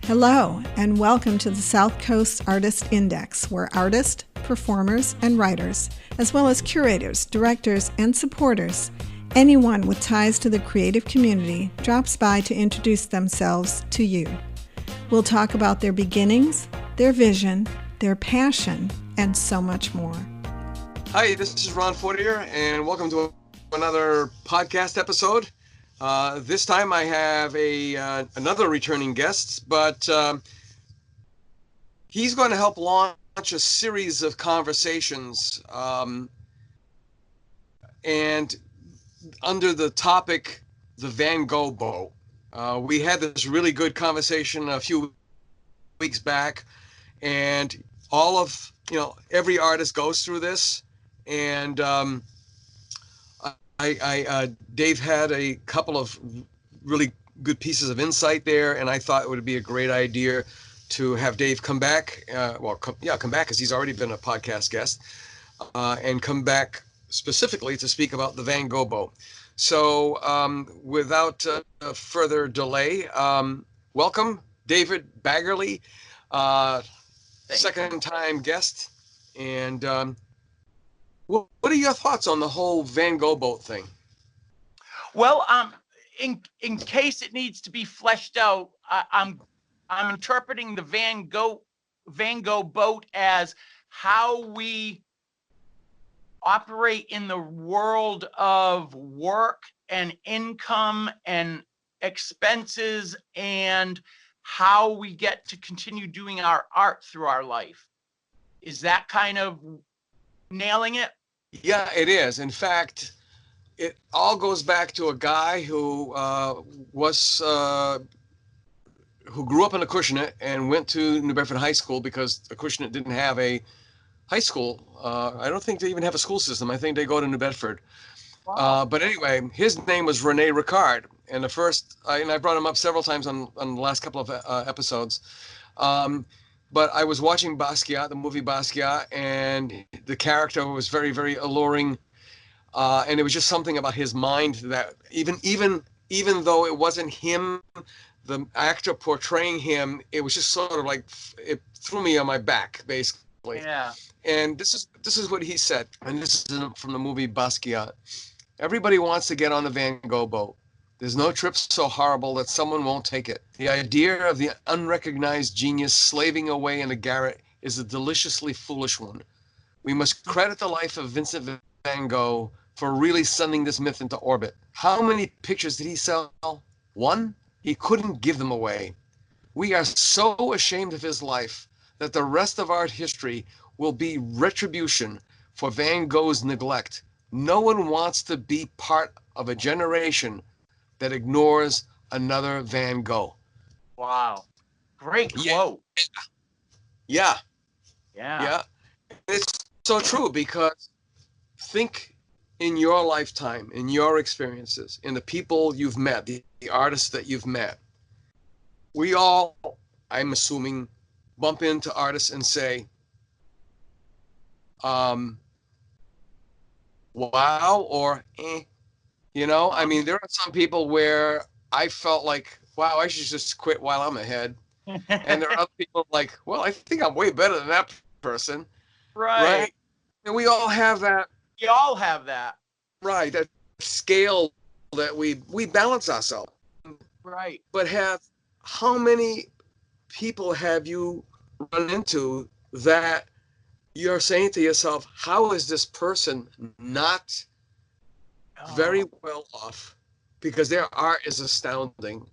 Hello, and welcome to the South Coast Artist Index, where artists, performers, and writers, as well as curators, directors, and supporters, anyone with ties to the creative community, drops by to introduce themselves to you. We'll talk about their beginnings, their vision, their passion, and so much more. Hi, this is Ron Fortier, and welcome to another podcast episode. This time I have another returning guest, but he's going to help launch a series of conversations, and under the topic, the Van Gogh boat. We had this really good conversation a few weeks back, and every artist goes through this, and Dave had a couple of really good pieces of insight there, and I thought it would be a great idea to have Dave come back. Come back, because he's already been a podcast guest, and come back specifically to speak about the Van Gogh boat. So without further delay, welcome, David Baggerly, second-time guest, and what are your thoughts on the whole Van Gogh boat thing? Well, in case it needs to be fleshed out, I'm interpreting the Van Gogh boat as how we operate in the world of work and income and expenses, and how we get to continue doing our art through our life. Is that kind of nailing it? Yeah, it is. In fact, it all goes back to a guy who grew up in Acushnet and went to New Bedford High School, because Acushnet didn't have a high school. I don't think they even have a school system. I think they go to New Bedford. Wow. But anyway, his name was Rene Ricard, and I brought him up several times on the last couple of episodes. But I was watching Basquiat, the movie Basquiat, and the character was very, very alluring. And it was just something about his mind that even though it wasn't him, the actor portraying him, it was just sort of like it threw me on my back, basically. Yeah. And this is what he said, and this is from the movie Basquiat. Everybody wants to get on the Van Gogh boat. There's no trip so horrible that someone won't take it. The idea of the unrecognized genius slaving away in a garret is a deliciously foolish one. We must credit the life of Vincent Van Gogh for really sending this myth into orbit. How many pictures did he sell? One? He couldn't give them away. We are so ashamed of his life that the rest of art history will be retribution for Van Gogh's neglect. No one wants to be part of a generation that ignores another Van Gogh. Wow. Great quote. Yeah. Yeah. It's so true, because think in your lifetime, in your experiences, in the people you've met, the artists that you've met. We all, I'm assuming, bump into artists and say, wow, or eh. I mean, there are some people where I felt like, wow, I should just quit while I'm ahead. And there are other people like, well, I think I'm way better than that person. Right. And we all have that. You all have that. Right. That scale that we balance ourselves. Right. But how many people have you run into that you're saying to yourself, how is this person not very well off, because their art is astounding,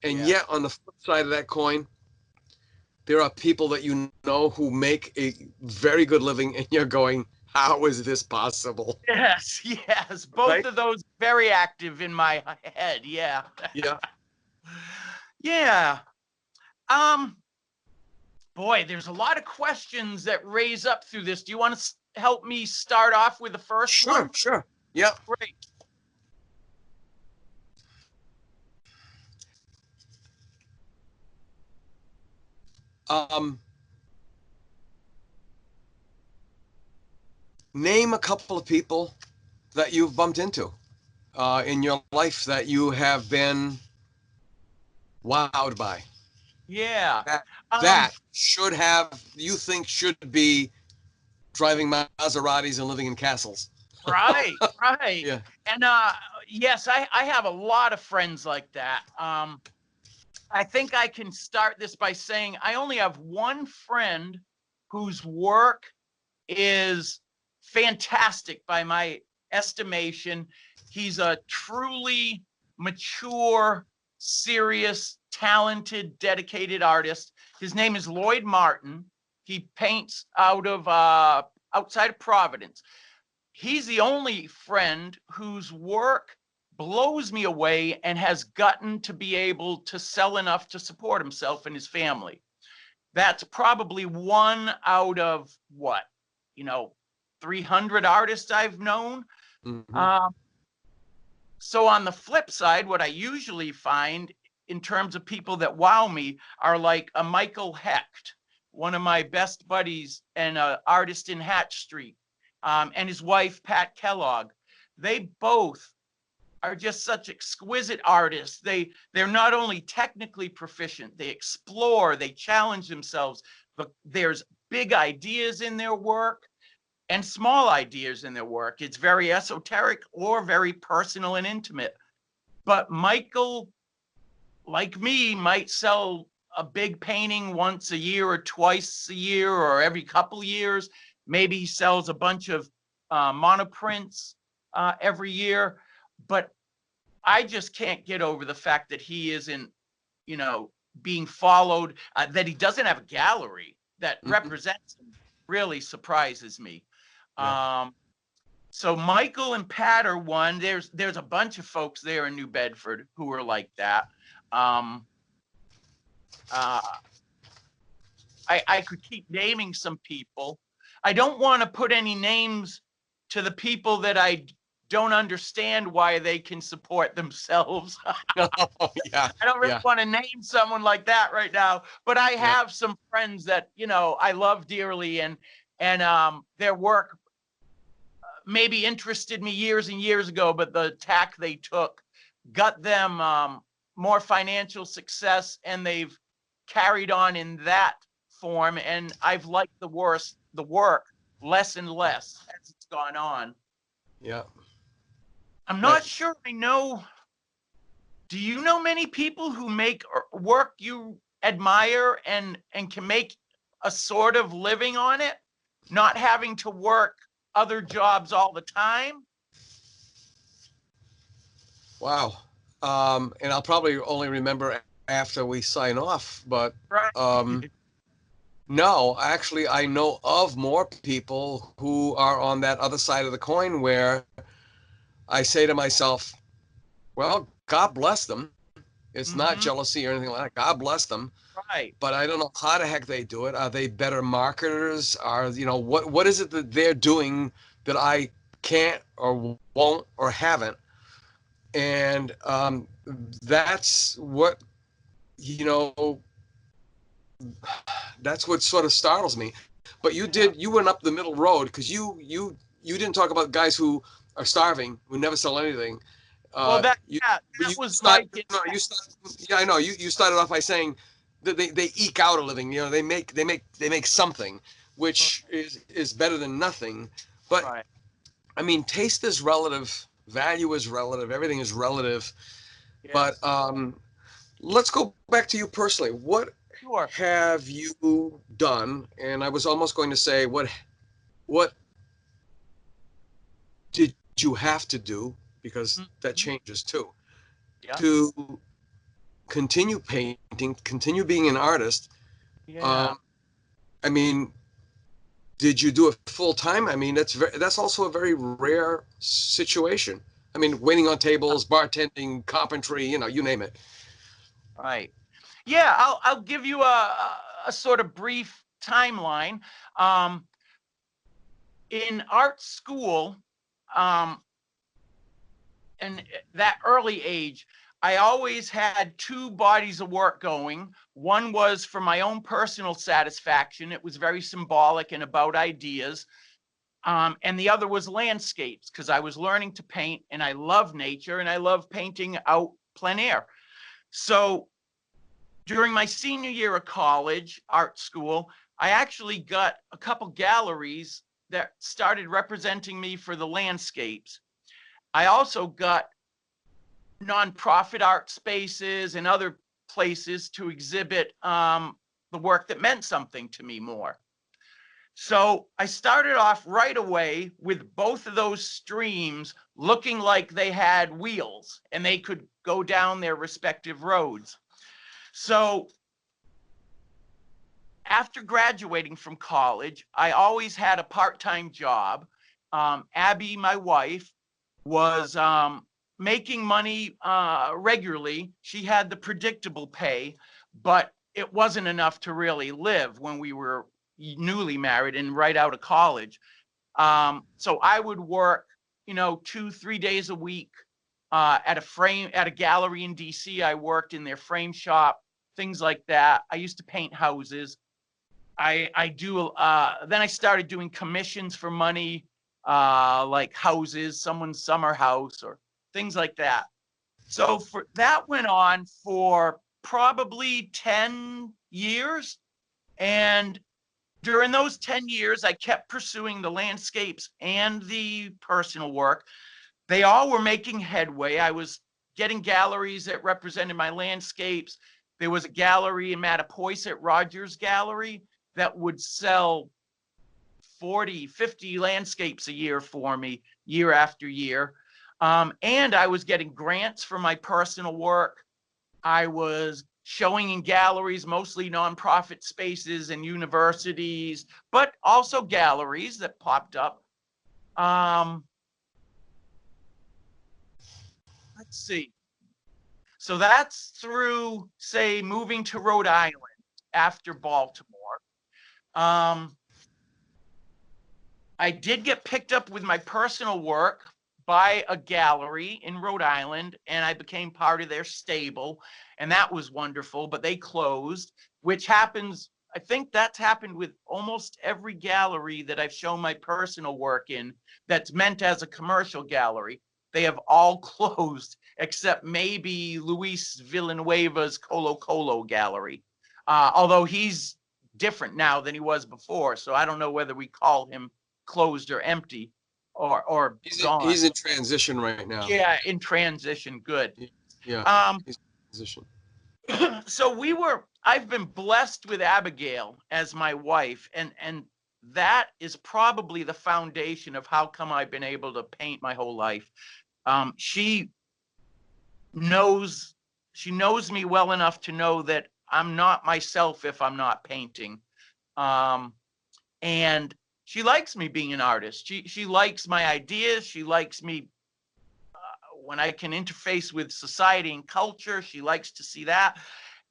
and yet on the flip side of that coin, there are people that you know who make a very good living, and you're going, how is this possible? Yes, both right? of those very active in my head. Yeah. Yeah. Boy, there's a lot of questions that raise up through this. Do you want to help me start off with the first one? Sure. Yeah. Great. Name a couple of people that you've bumped into in your life that you have been wowed by. Yeah. That should have, you think should be driving Maseratis and living in castles. Right. Yeah. And yes, I have a lot of friends like that. I think I can start this by saying I only have one friend whose work is fantastic by my estimation. He's a truly mature, serious, talented, dedicated artist. His name is Lloyd Martin. He paints out of outside of Providence. He's the only friend whose work blows me away and has gotten to be able to sell enough to support himself and his family. That's probably one out of what, 300 artists I've known. Mhm. So on the flip side, what I usually find in terms of people that wow me are like a Michael Hecht, one of my best buddies and an artist in Hatch Street, and his wife, Pat Kellogg. They both are just such exquisite artists. They're not only technically proficient, they explore, they challenge themselves, but there's big ideas in their work and small ideas in their work. It's very esoteric or very personal and intimate. But Michael, like me, might sell a big painting once a year or twice a year or every couple years. Maybe he sells a bunch of monoprints every year. But I just can't get over the fact that he isn't, being followed, that he doesn't have a gallery that Mhm. represents him really surprises me. Yeah. So Michael and Pat are one. There's a bunch of folks there in New Bedford who are like that. Um, uh, I could keep naming some people. I don't want to put any names to the people that I don't understand why they can support themselves. Yeah. I don't really Yeah. want to name someone like that right now, but I Yeah. have some friends that, I love dearly, and their work maybe interested me years and years ago, but the tack they took got them more financial success, and they've carried on in that form. And I've liked the work less and less as it's gone on. Yeah. I'm That, not sure I know. Do you know many people who make work you admire and can make a sort of living on it, not having to work other jobs all the time? wow. And I'll probably only remember after we sign off, but Right. no, actually, I know of more people who are on that other side of the coin where I say to myself, well, God bless them. It's not Mm-hmm. jealousy or anything like that. God bless them. Right. But I don't know how the heck they do it. Are they better marketers? What is it that they're doing that I can't or won't or haven't? And that's what, you know, that's what sort of startles me. But Yeah. you went up the middle road because you didn't talk about guys who are starving, who never sell anything. Well, Uh, you that you was start like it. no you start yeah I know you started off by saying that they eke out a living. They make something, which is better than nothing. But Right. I mean, taste is relative, value is relative, everything is relative. But Yes. let's go back to you personally. What Sure. have you done? And I was almost going to say, what did you have to do? Because that Mhm. changes too. Yeah. To continue painting, continue being an artist. Yeah. Um, I mean, did you do it full time? I mean, that's also a very rare situation. I mean, waiting on tables, bartending, carpentry, you name it. Right. Yeah. I'll give you a sort of brief timeline. Um, in art school, um, and that early age, I always had two bodies of work going. One was for my own personal satisfaction. It was very symbolic and about ideas. And the other was landscapes, because I was learning to paint and I love nature and I love painting out plein air. So during my senior year of college, art school, I actually got a couple galleries that started representing me for the landscapes. I also got nonprofit art spaces and other places to exhibit the work that meant something to me more. So I started off right away with both of those streams looking like they had wheels and they could go down their respective roads. So after graduating from college, I always had a part-time job. Abby, my wife, was making money regularly. She had the predictable pay, but it wasn't enough to really live when we were newly married and right out of college. So I would work, 2-3 days a week at a gallery in DC. I worked in their frame shop, things like that. I used to paint houses. Then I started doing commissions for money, like houses, someone's summer house or things like that. So that went on for probably 10 years. And during those 10 years, I kept pursuing the landscapes and the personal work. They all were making headway. I was getting galleries that represented my landscapes. There was a gallery in Mattapoisett, Rogers Gallery, that would sell 40, 50 landscapes a year for me, year after year. And I was getting grants for my personal work. I was showing in galleries, mostly nonprofit spaces and universities, but also galleries that popped up. Let's see. So that's through, say, moving to Rhode Island after Baltimore. I did get picked up with my personal work by a gallery in Rhode Island, and I became part of their stable, and that was wonderful, but they closed, which happens, I think that's happened with almost every gallery that I've shown my personal work in that's meant as a commercial gallery. They have all closed, except maybe Luis Villanueva's Colo Colo gallery, although he's different now than he was before, so I don't know whether we call him closed or empty or gone. He's in transition right now. Yeah, in transition. Good. Yeah. He's in transition. So I've been blessed with Abigail as my wife, and that is probably the foundation of how come I've been able to paint my whole life. She knows me well enough to know that I'm not myself if I'm not painting. And she likes me being an artist. She likes my ideas. She likes me when I can interface with society and culture. She likes to see that.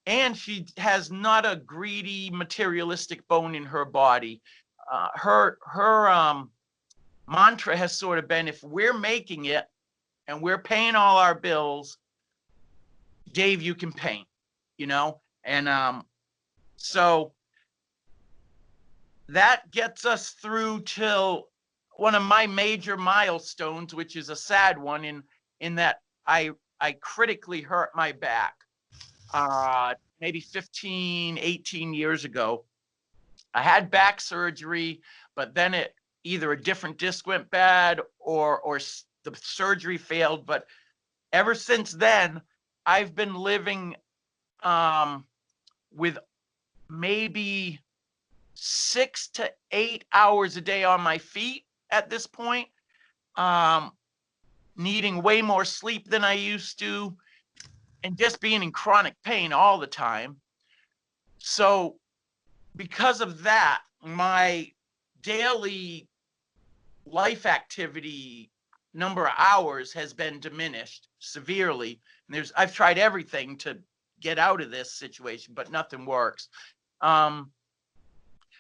And she has not a greedy, materialistic bone in her body. Her mantra has sort of been, if we're making it and we're paying all our bills, Dave, you can paint, And so that gets us through till one of my major milestones, which is a sad one in that I critically hurt my back maybe 15, 18 years ago. I had back surgery, but then either a different disc went bad or the surgery failed. But ever since then, I've been living with maybe 6 to 8 hours a day on my feet at this point, needing way more sleep than I used to, and just being in chronic pain all the time. So because of that, my daily life activity number of hours has been diminished severely. And I've tried everything to get out of this situation, but nothing works.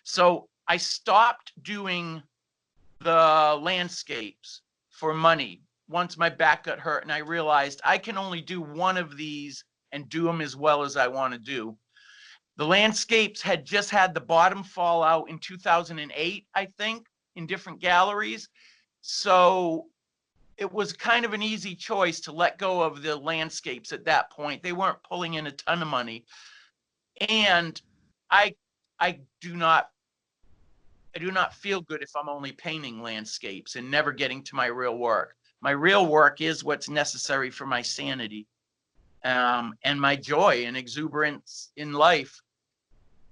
So I stopped doing the landscapes for money once my back got hurt, and I realized I can only do one of these and do them as well as I want to do. The landscapes had just had the bottom fall out in 2008, I think, in different galleries. So it was kind of an easy choice to let go of the landscapes at that point. They weren't pulling in a ton of money. And I I do not feel good if I'm only painting landscapes and never getting to my real work. My real work is what's necessary for my sanity, and my joy and exuberance in life.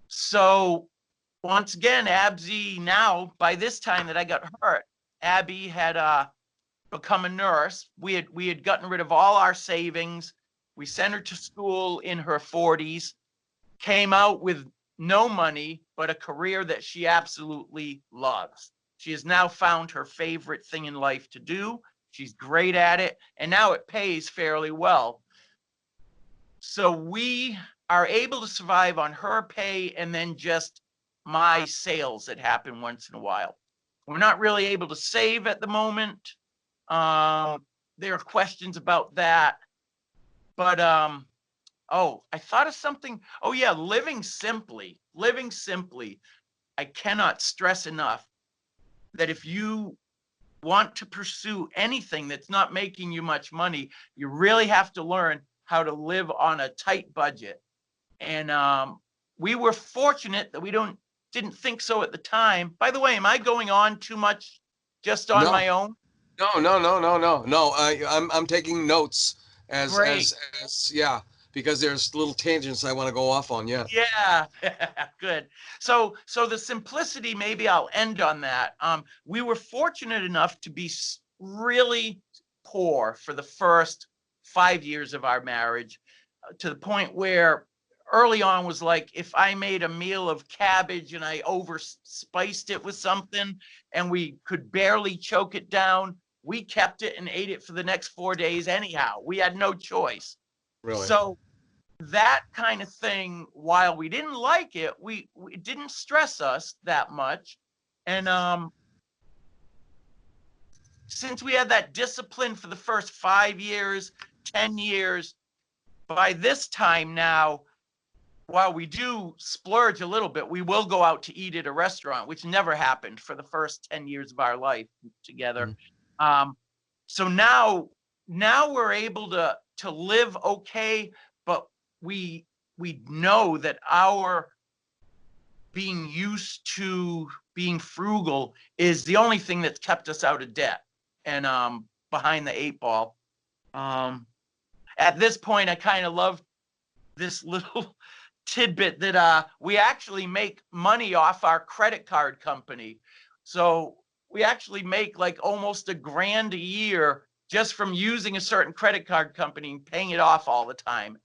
So once again, Abby, now by this time that I got hurt, Abby had become a nurse. We had gotten rid of all our savings. We sent her to school in her 40s, came out with no money, but a career that she absolutely loves. She has now found her favorite thing in life to do. She's great at it, and now it pays fairly well. So we are able to survive on her pay and then just my sales that happen once in a while. We're not really able to save at the moment. There are questions about that, but oh, I thought of something. Oh yeah, living simply. Living simply. I cannot stress enough that if you want to pursue anything that's not making you much money, you really have to learn how to live on a tight budget. And we were fortunate that we didn't think so at the time. By the way, am I going on too much just on No. my own? No. I'm taking notes Great. as yeah, because there's little tangents I want to go off on. Yeah. Yeah, good. So the simplicity, maybe I'll end on that. We were fortunate enough to be really poor for the first 5 years of our marriage, to the point where early on was like, if I made a meal of cabbage and I over spiced it with something and we could barely choke it down, we kept it and ate it for the next 4 days anyhow. We had no choice. Really. So that kind of thing, while we didn't like it, we didn't stress us that much. And since we had that discipline for the first 5 years, 10 years, by this time now, while we do splurge a little bit, we will go out to eat at a restaurant, which never happened for the first 10 years of our life together. Mm-hmm. So now we're able to live okay, but we know that our being used to being frugal is the only thing that's kept us out of debt and behind the 8 ball. At this point, I kind of love this little tidbit that we actually make money off our credit card company. So we actually make like almost $1,000 a year just from using a certain credit card company and paying it off all the time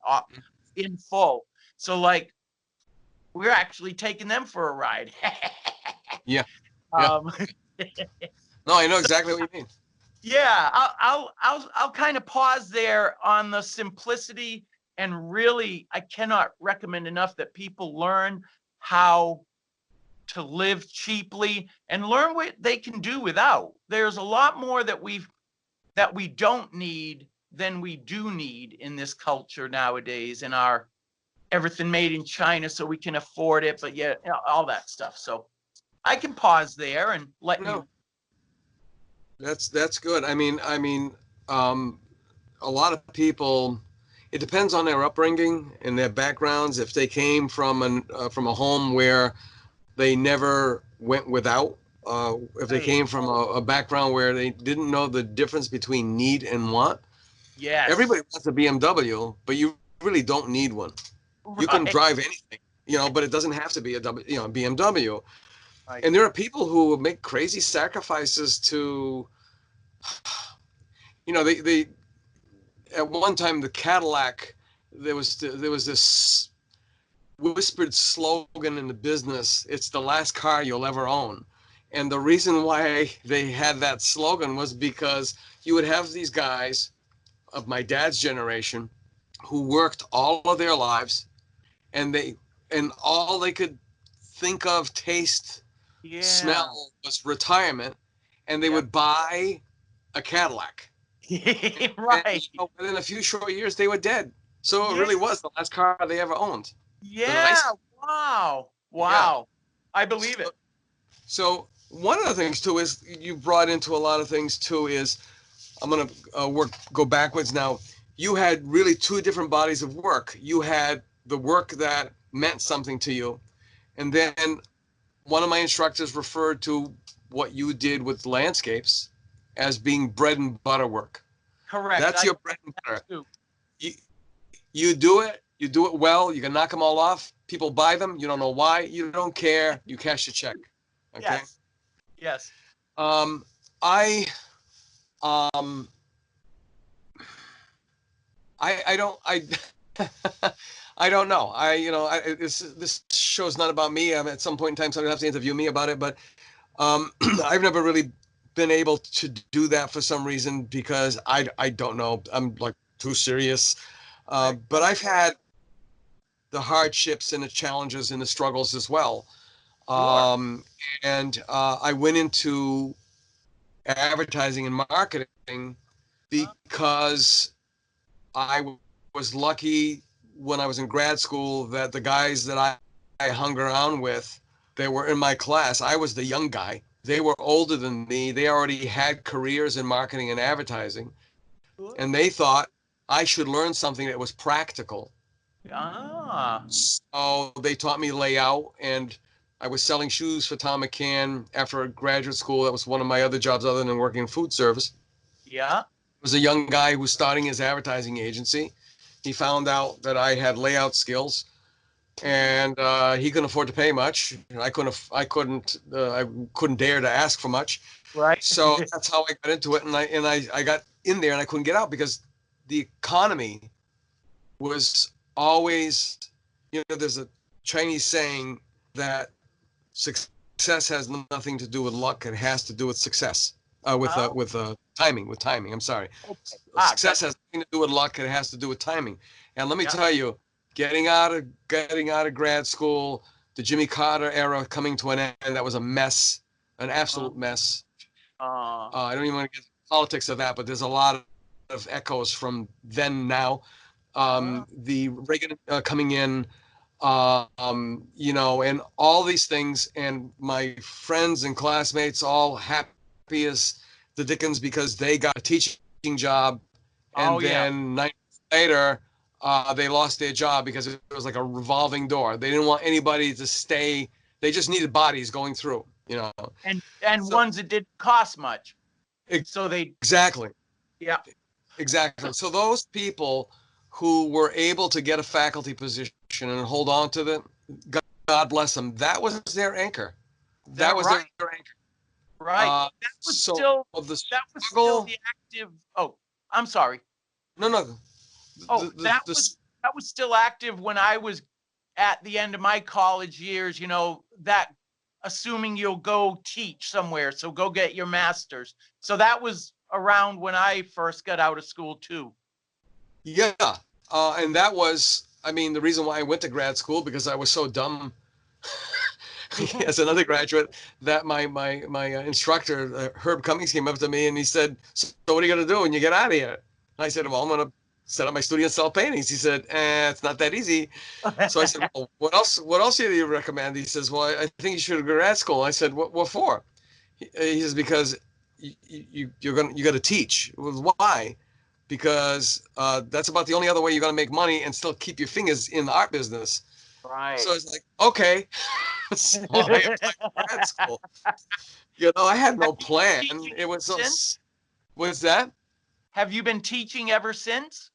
in full. So like we're actually taking them for a ride. Yeah. No, I know exactly what you mean. Yeah, I'll kind of pause there on the simplicity, and really I cannot recommend enough that people learn how to live cheaply and learn what they can do without. There's a lot more that we don't need than we do need in this culture nowadays, in our everything made in China so we can afford it, but yeah, all that stuff. So I can pause there and let you. That's good. I mean, a lot of people, it depends on their upbringing and their backgrounds. If they came from a home where they never went without, if they came from a background where they didn't know the difference between need and want. Yes. Everybody wants a BMW, but you really don't need one. Right. You can drive anything, but it doesn't have to be a BMW. Right. And there are people who make crazy sacrifices to, they at one time, the Cadillac, there was this whispered slogan in the business: "It's the last car you'll ever own." And the reason why they had that slogan was because you would have these guys of my dad's generation who worked all of their lives, and all they could think of, taste, smell was retirement, and they would buy a Cadillac. Right. And, within a few short years, they were dead. So it really was the last car they ever owned. Yeah. Wow. Yeah. I believe it. So one of the things too is you brought into a lot of things too is, I'm going to go backwards now. You had really 2 different bodies of work. You had the work that meant something to you. And then one of my instructors referred to what you did with landscapes as being bread and butter work. Correct. That's your bread and butter. You do it well, you can knock them all off. People buy them, you don't know why, you don't care, you cash the check. Okay? Yes. Yes. I don't I don't know. This show's not about me. At some point in time, somebody will have to interview me about it, but I've never really been able to do that for some reason because I don't know. I'm like too serious. But I've had the hardships and the challenges and the struggles as well. And I went into advertising and marketing because I was lucky when I was in grad school that the guys that I hung around with, they were in my class. I was the young guy. They were older than me. They already had careers in marketing and advertising. And they thought I should learn something that was practical. So they taught me layout, and I was selling shoes for Tom McCann after graduate school. That was one of my other jobs other than working in food service. Yeah. I was a young guy who was starting his advertising agency. He found out that I had layout skills, and he couldn't afford to pay much. I couldn't dare to ask for much. Right. So that's how I got into it, and I got in there, and I couldn't get out because the economy was always, there's a Chinese saying that success has nothing to do with luck; it has to do with success. With timing. I'm sorry. Okay. Success has nothing to do with luck. It has to do with timing. And let me tell you, getting out of grad school, the Jimmy Carter era coming to an end, that was a mess, an absolute mess. I don't even want to get into politics of that, but there's a lot of echoes from then now. The Reagan coming in, and all these things, and my friends and classmates all happy as the Dickens because they got a teaching job, and then 9 months later they lost their job because it was like a revolving door. They didn't want anybody to stay. They just needed bodies going through, and ones that didn't cost much. So they exactly. So those people who were able to get a faculty position and hold on to them, God bless them, that was their anchor. That was their anchor. Right. That was still the active. Oh, I'm sorry. No. That was still active when I was at the end of my college years. That assuming you'll go teach somewhere, so go get your master's. So that was around when I first got out of school too. Yeah, and that was, the reason why I went to grad school, because I was so dumb. As an undergraduate, that my instructor, Herb Cummings, came up to me and he said, "So what are you going to do when you get out of here?" And I said, "Well, I'm going to set up my studio and sell paintings." He said, "It's not that easy." So I said, "Well, what else do you recommend?" He says, "Well, I think you should go to grad school." I said, "What for?" He says, "Because you got to teach." Well, why? Because that's about the only other way you're going to make money and still keep your fingers in the art business. Right. So it's like, okay. So I applied for grad school. I had no plan. It was so. What's that? Have you been teaching ever since?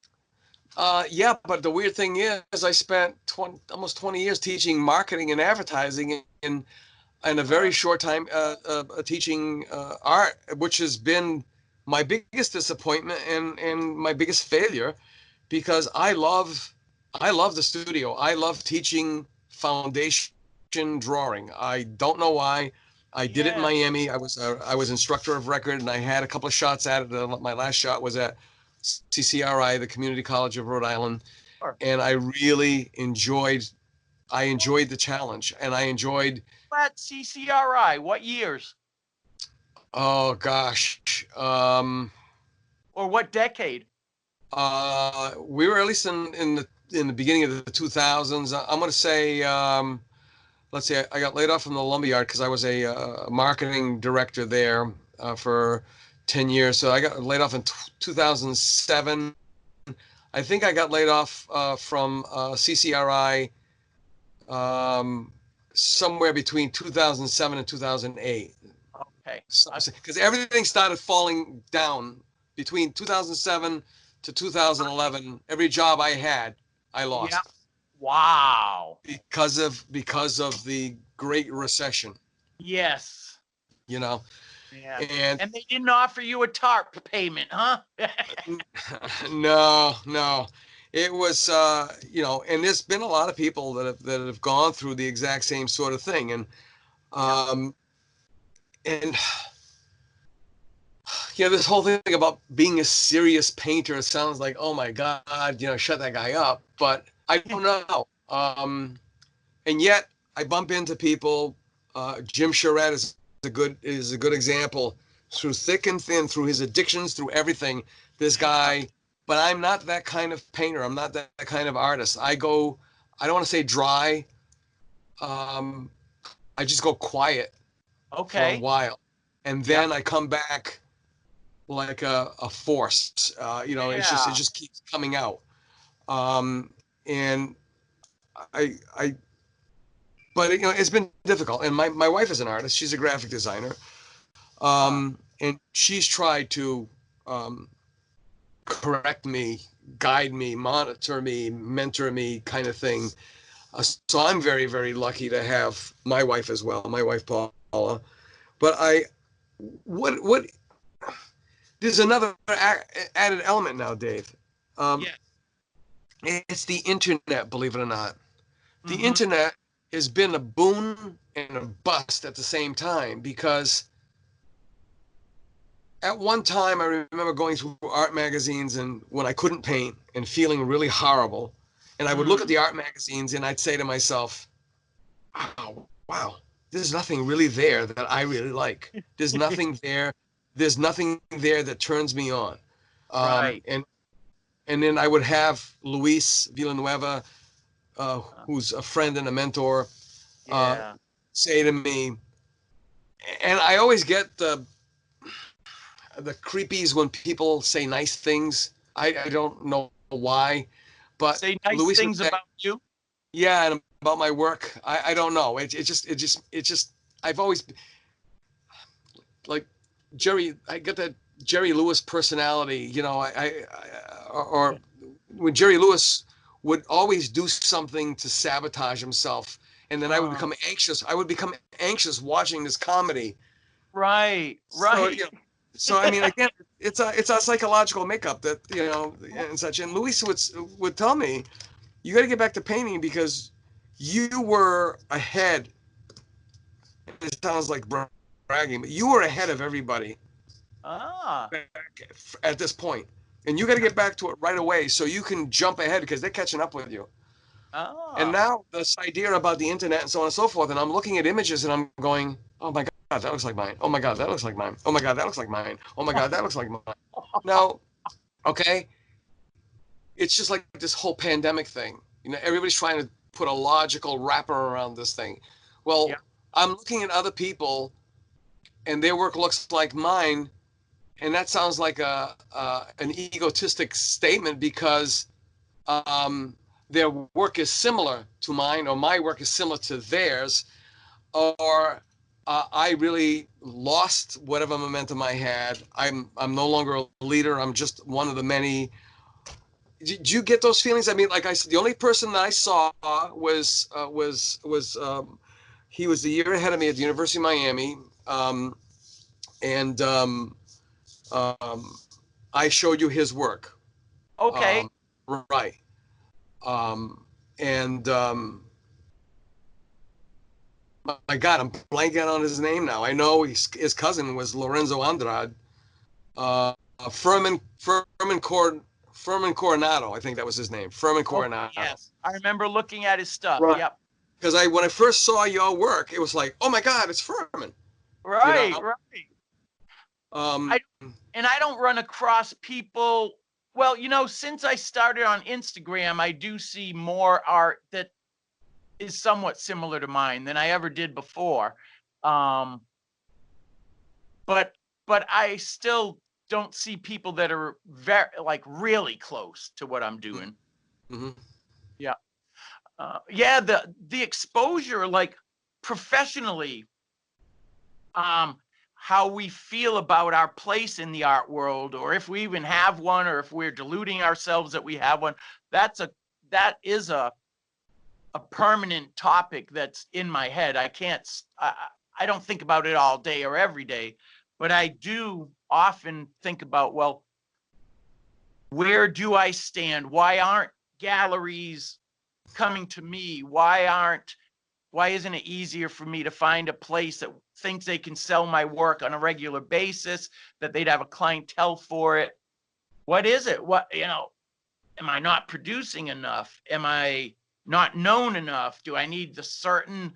Yeah, but the weird thing is, I spent almost 20 years teaching marketing and advertising in a very short time teaching art, which has been my biggest disappointment and my biggest failure, because I love the studio. I love teaching foundation drawing. I don't know why. I did it in Miami. I was instructor of record, and I had a couple of shots at it. My last shot was at CCRI, the Community College of Rhode Island, and I really enjoyed the challenge, and I enjoyed. At CCRI, what years? Oh gosh. Or what decade? We were at least in the beginning of the 2000s. I'm going to say, let's see, I got laid off from the Lumberyard because I was a marketing director there for 10 years. So I got laid off in 2007. I think I got laid off from CCRI somewhere between 2007 and 2008. Okay. Because everything started falling down between 2007 to 2011. Every job I had, I Yeah. lost Wow. because of the Great Recession. Yes. You know, Yeah. and And they didn't offer you a TARP payment, huh? no, it was and there's been a lot of people that have gone through the exact same sort of thing, and um, and this whole thing about being a serious painter sounds like, oh my God, shut that guy up. But I don't know. And yet I bump into people. Jim Charette is a good example. Through thick and thin, through his addictions, through everything, this guy. But I'm not that kind of painter. I'm not that kind of artist. I don't want to say dry. I just go quiet for a Okay. while, and then I come back like a force. It Yeah. just keeps coming out. And I but it's been difficult. And my wife is an artist. She's a graphic designer. And she's tried to correct me, guide me, monitor me, mentor me, kind of thing. So I'm very, very lucky to have my wife as well, my wife Paula. But what there's another added element now, Dave. Yeah. It's the internet, believe it or not. The Mm-hmm. internet has been a boon and a bust at the same time, because at one time I remember going through art magazines and when I couldn't paint and feeling really horrible, and I would look at the art magazines and I'd say to myself, oh, wow, there's nothing really there that I really like. There's nothing there. There's nothing there that turns me on. Right. And then I would have Luis Villanueva, who's a friend and a mentor, Yeah. say to me, and I always get the creepies when people say nice things. I don't know why, but Say nice Luis would things say, about you. yeah, and about my work. I don't know. It just I've always, like, Jerry. I get that Jerry Lewis personality. Or when Jerry Lewis would always do something to sabotage himself, and then I would become anxious. I would become anxious watching this comedy. Right. So, Right. so I mean, again, it's a psychological makeup that, and such. And Luis would tell me, you got to get back to painting because you were ahead. It sounds like bragging, but you were ahead of everybody Ah. at this point, and you got to get back to it right away so you can jump ahead because they're catching up with you. And Ah. now this idea about the internet and so on and so forth, and I'm looking at images and I'm going, oh my God, that looks like mine. Oh my God, that looks like mine. Oh my God, that looks like mine. Oh my God, that looks like mine. Now, okay, it's just like this whole pandemic thing. Everybody's trying to put a logical wrapper around this thing. Well, Yeah. I'm looking at other people and their work looks like mine, and that sounds like an egotistic statement because their work is similar to mine, or my work is similar to theirs, or I really lost whatever momentum I had. I'm no longer a leader. I'm just one of the many. Did you get those feelings? I mean, like I said, the only person that I saw was he was the year ahead of me at the University of Miami, and I showed you his work. Okay. Right. And my God, I'm blanking on his name now. I know his cousin was Lorenzo Andrade. Furman Coronado, I think that was his name. Furman Coronado. Yes. I remember looking at his stuff. Right. Yep. Because when I first saw your work, it was like, oh my God, it's Furman. Right. Right. I don't run across people. Well, since I started on Instagram, I do see more art that is somewhat similar to mine than I ever did before. But I still don't see people that are really close to what I'm doing. Mm-hmm. Yeah. Yeah, the exposure, like professionally, how we feel about our place in the art world, or if we even have one, or if we're deluding ourselves that we have one. That is a permanent topic that's in my head. I don't think about it all day or every day, but I do often think about, well, where do I stand? Why aren't galleries coming to me? Why isn't it easier for me to find a place that thinks they can sell my work on a regular basis, that they'd have a clientele for it? What is it? Am I not producing enough? Am I not known enough? Do I need the certain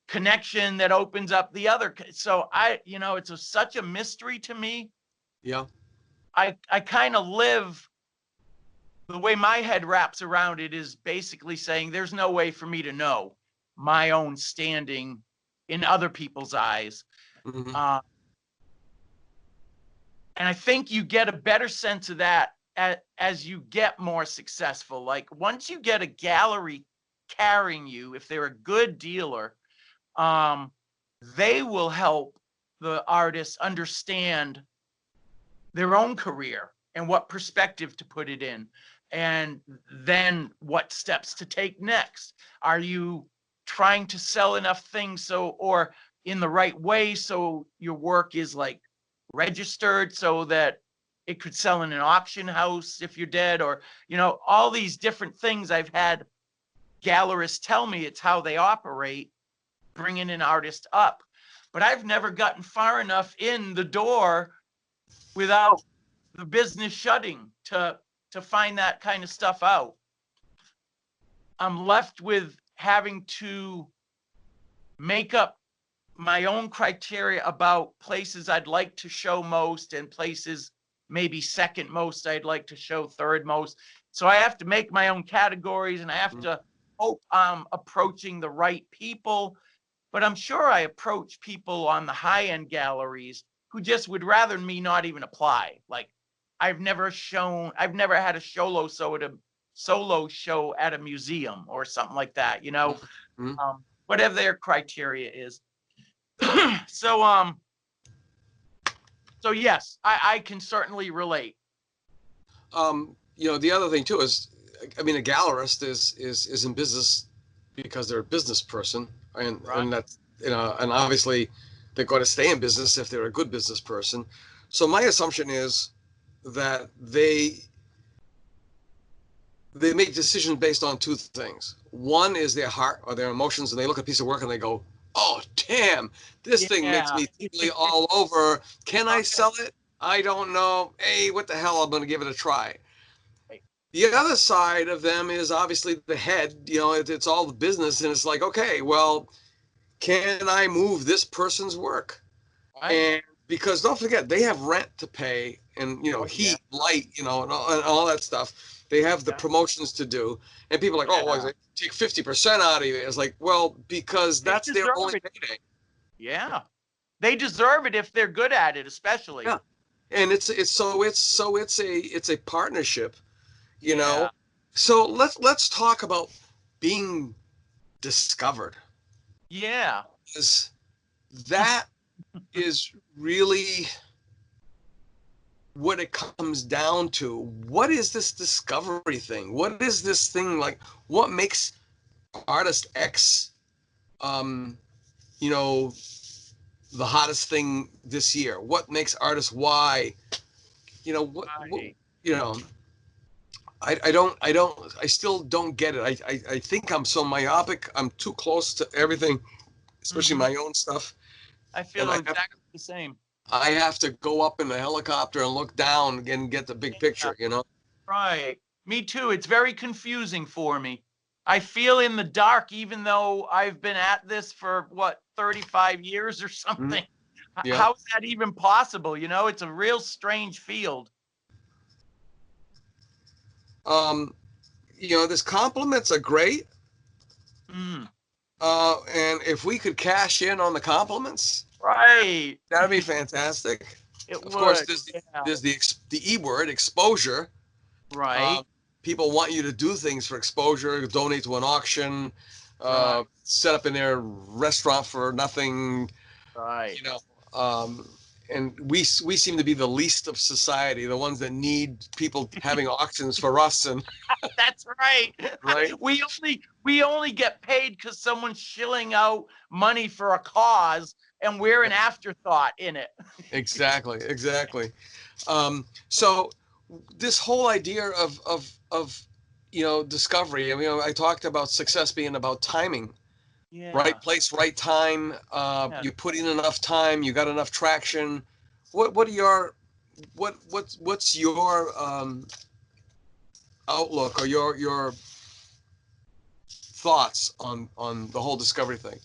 connection that opens up the other? So it's such a mystery to me. Yeah. I kind of live, the way my head wraps around it is basically saying there's no way for me to know my own standing in other people's eyes. Mm-hmm. And I think you get a better sense of that as you get more successful. Like once you get a gallery carrying you, if they're a good dealer, they will help the artists understand their own career and what perspective to put it in, and then what steps to take next. Are you trying to sell enough things or in the right way so your work is like registered so that it could sell in an auction house if you're dead, or all these different things. I've had gallerists tell me it's how they operate, bringing an artist up, but I've never gotten far enough in the door without the business shutting to find that kind of stuff out. I'm left with having to make up my own criteria about places I'd like to show most and places maybe second most I'd like to show third most. So I have to make my own categories, and I have to hope I'm approaching the right people. But I'm sure I approach people on the high-end galleries who just would rather me not even apply. Like I've never had a solo show at a museum or something like that, Mm-hmm. Whatever their criteria is. So yes, I can certainly relate. The other thing too is, I mean, a gallerist is in business because they're a business person, and that's, and obviously they're going to stay in business if they're a good business person. So my assumption is that they make decisions based on two things. One is their heart or their emotions, and they look at a piece of work and they go, "Oh, damn, this thing makes me tingly all over. Can I sell it? I don't know. Hey, what the hell? I'm going to give it a try." The other side of them is obviously the head. It's all the business, and it's like, okay, well, can I move this person's work? Right. And because don't forget, they have rent to pay, and heat, light, and all that stuff. They have the promotions to do, and people are like, oh, well, they take 50% out of it. It's like, well, because that's their only payday. Yeah, they deserve it if they're good at it, especially. Yeah, and it's a partnership, know. So let's talk about being discovered. Yeah, because that is really what it comes down to. What is this discovery thing? What is this thing like? What makes artist X, the hottest thing this year? What makes artist Y, I still don't get it. I think I'm so myopic. I'm too close to everything, especially my own stuff. I feel exactly the same. I have to go up in the helicopter and look down and get the big picture, Right. Me too. It's very confusing for me. I feel in the dark, even though I've been at this for 35 years or something. Mm-hmm. Yeah. How is that even possible? It's a real strange field. These compliments are great. And if we could cash in on the compliments, right, that'd be fantastic. Of course, there's the E word, exposure. Right. people want you to do things for exposure, donate to an auction, Right. set up in their restaurant for nothing, Right. you know. And we seem to be the least of society, the ones that need people having auctions for us. And That's right. right, We only get paid because someone's shilling out money for a cause, and we're an afterthought in it. exactly. So this whole idea of discovery. I mean, I talked about success being about timing. Yeah. Right place, right time. Yeah. You put in enough time, you got enough traction. What's your outlook or your thoughts on the whole discovery thing?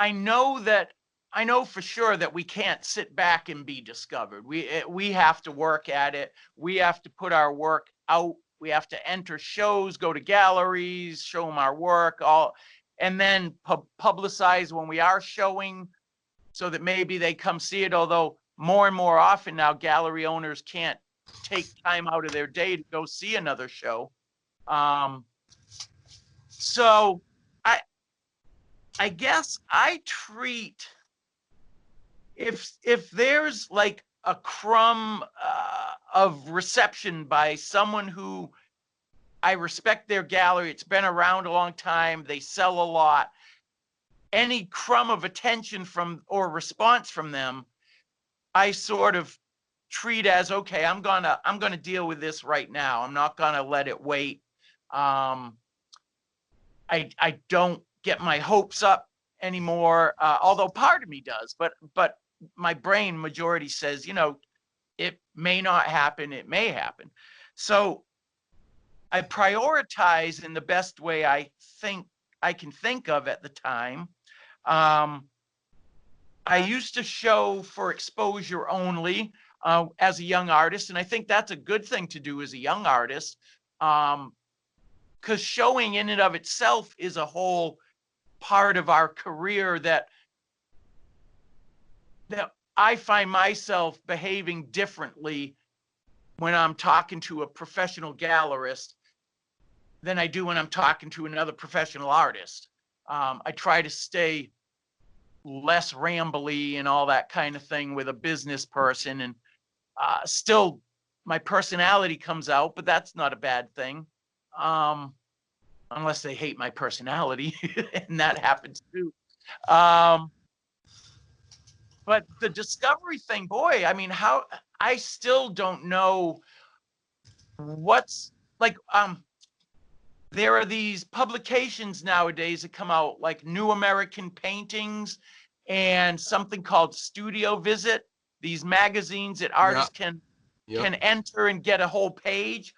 I know for sure that we can't sit back and be discovered. We have to work at it. We have to put our work out. We have to enter shows, go to galleries, show them our work, and then publicize when we are showing, so that maybe they come see it. Although more and more often now, gallery owners can't take time out of their day to go see another show. So I guess I treat, if there's like a crumb of reception by someone who I respect their gallery, it's been around a long time, they sell a lot, any crumb of attention from or response from them, I sort of treat as, okay, I'm gonna deal with this right now. I'm not gonna let it wait. I don't get my hopes up anymore, although part of me does, but my brain majority says, it may not happen, it may happen. So I prioritize in the best way I think I can think of at the time. I used to show for exposure only as a young artist, and I think that's a good thing to do as a young artist, because showing in and of itself is a whole part of our career that I find myself behaving differently when I'm talking to a professional gallerist than I do when I'm talking to another professional artist. I try to stay less rambly and all that kind of thing with a business person, and still my personality comes out, but that's not a bad thing. Unless they hate my personality, and that happens too. But the discovery thing, boy, I mean, I still don't know what's like. There are these publications nowadays that come out, like New American Paintings and something called Studio Visit. These magazines that artists can enter and get a whole page.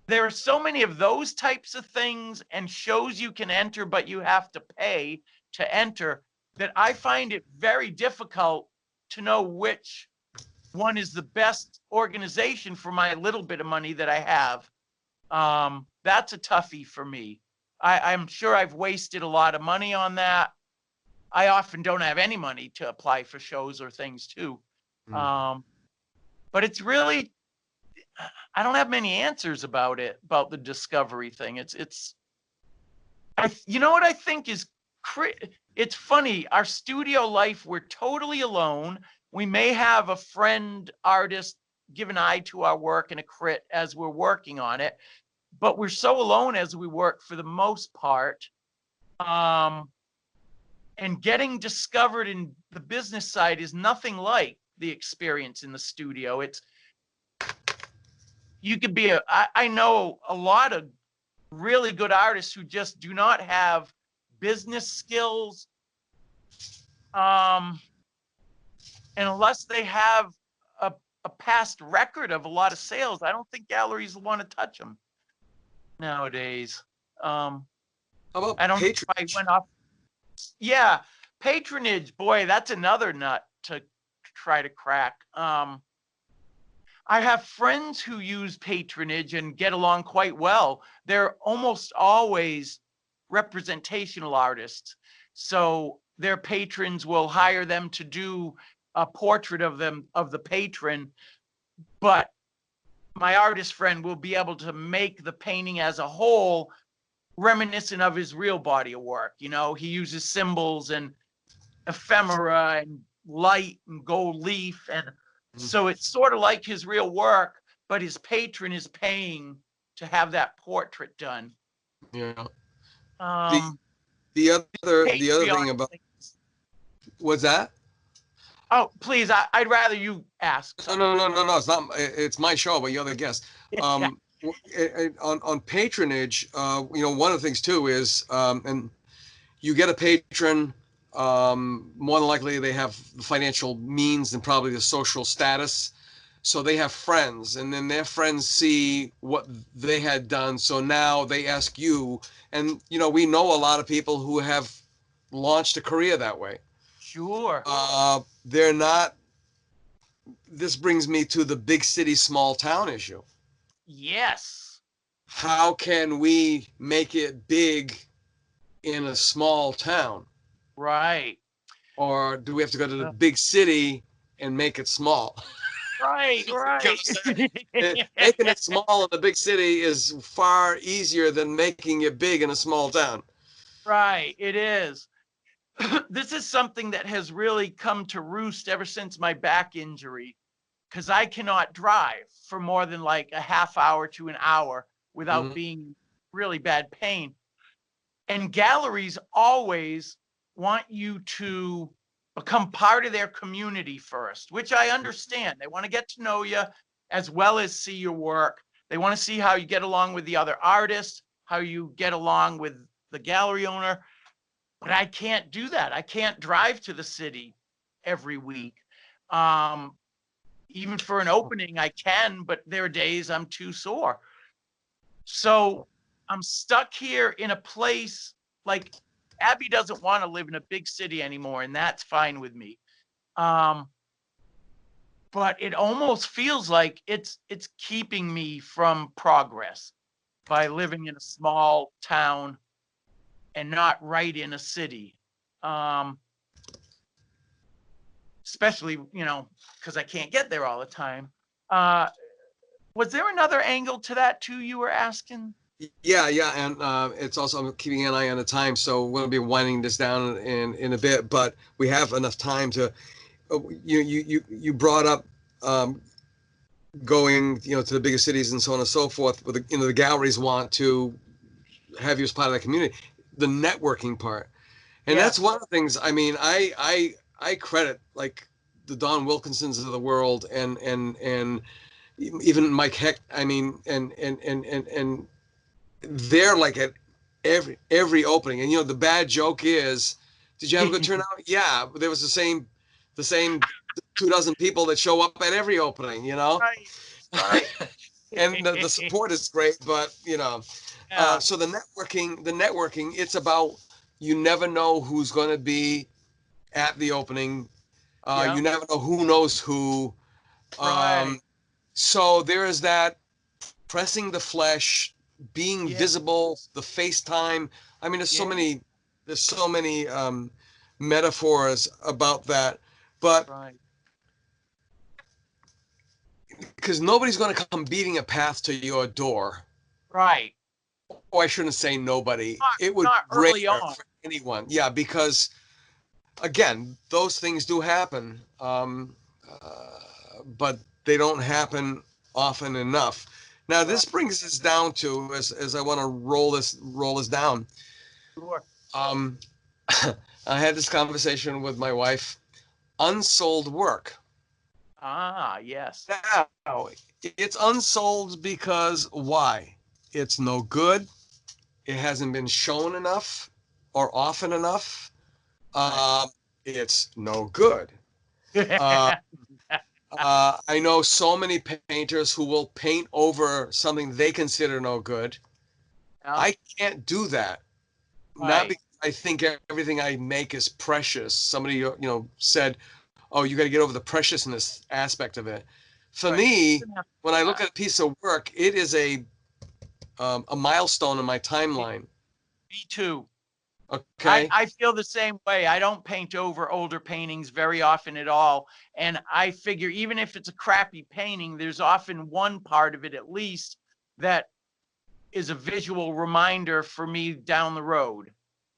There are so many of those types of things and shows you can enter, but you have to pay to enter, that I find it very difficult to know which one is the best organization for my little bit of money that I have. That's a toughie for me. I'm sure I've wasted a lot of money on that. I often don't have any money to apply for shows or things too. But it's really, I don't have many answers about the discovery thing. You know what I think is, it's funny, our studio life, we're totally alone. We may have a friend artist give an eye to our work and a crit as we're working on it, but we're so alone as we work for the most part. And getting discovered in the business side is nothing like the experience in the studio. You could be I know a lot of really good artists who just do not have business skills. And unless they have a past record of a lot of sales, I don't think galleries want to touch them nowadays. How about I don't know patronage? if I went off. Yeah, patronage, boy, that's another nut to try to crack. I have friends who use patronage and get along quite well. They're almost always representational artists. So their patrons will hire them to do a portrait of them, of the patron, but my artist friend will be able to make the painting as a whole reminiscent of his real body of work. You know, he uses symbols and ephemera and light and gold leaf. And so it's sort of like his real work, but his patron is paying to have that portrait done. Yeah. Um, The other Patreon thing about things. what's that? Oh, please, I'd rather you ask. No. It's not. It's my show, but you're the guest. On patronage, one of the things too is, and you get a patron. More than likely, they have the financial means and probably the social status, so they have friends, and then their friends see what they had done. So now they ask you, and we know a lot of people who have launched a career that way. Sure. They're not. This brings me to the big city, small town issue. Yes. How can we make it big in a small town? Right. Or do we have to go to the big city and make it small? Right. Making it small in the big city is far easier than making it big in a small town. Right. It is. This is something that has really come to roost ever since my back injury, because I cannot drive for more than like a half hour to an hour without being really bad pain. And galleries always want you to become part of their community first, which I understand. They want to get to know you as well as see your work. They want to see how you get along with the other artists, how you get along with the gallery owner. But I can't do that. I can't drive to the city every week. Even for an opening, I can, but there are days I'm too sore. So I'm stuck here in a place like Abby doesn't want to live in a big city anymore, and that's fine with me. But it almost feels like it's keeping me from progress by living in a small town and not right in a city. Especially, because I can't get there all the time. Was there another angle to that too you were asking? Yeah, and it's also, I'm keeping an eye on the time, so we're going to be winding this down in a bit, but we have enough time to. You brought up going to the bigger cities and so on and so forth. With the galleries want to have you as part of the community, the networking part, and that's one of the things. I mean, I credit like the Don Wilkinsons of the world and even Mike Heck. I mean, and they're like at every opening. And the bad joke is, did you have a good turnout? Yeah, there was the same 24 people that show up at every opening. Right. And the support is great, but so the networking, it's about, you never know who's going to be at the opening. You never know who knows who. Right. So there is that pressing the flesh, being visible, the FaceTime. I mean, there's so many metaphors about that, but because nobody's going to come beating a path to your door. Right. Oh, I shouldn't say nobody. It would not early rare on. for anyone. Yeah, because again, those things do happen, but they don't happen often enough. Now, this brings us down to, as I want to roll this down. Sure. I had this conversation with my wife. Unsold work. Ah, yes. Now, it's unsold because why? It's no good. It hasn't been shown enough or often enough. It's no good. I know so many painters who will paint over something they consider no good. I can't do that. Not because I think everything I make is precious. Somebody, said, "Oh, you got to get over the preciousness aspect of it." For me, when I look at a piece of work, it is a milestone in my timeline. Me too. Okay. I feel the same way. I don't paint over older paintings very often at all. And I figure even if it's a crappy painting, there's often one part of it at least that is a visual reminder for me down the road.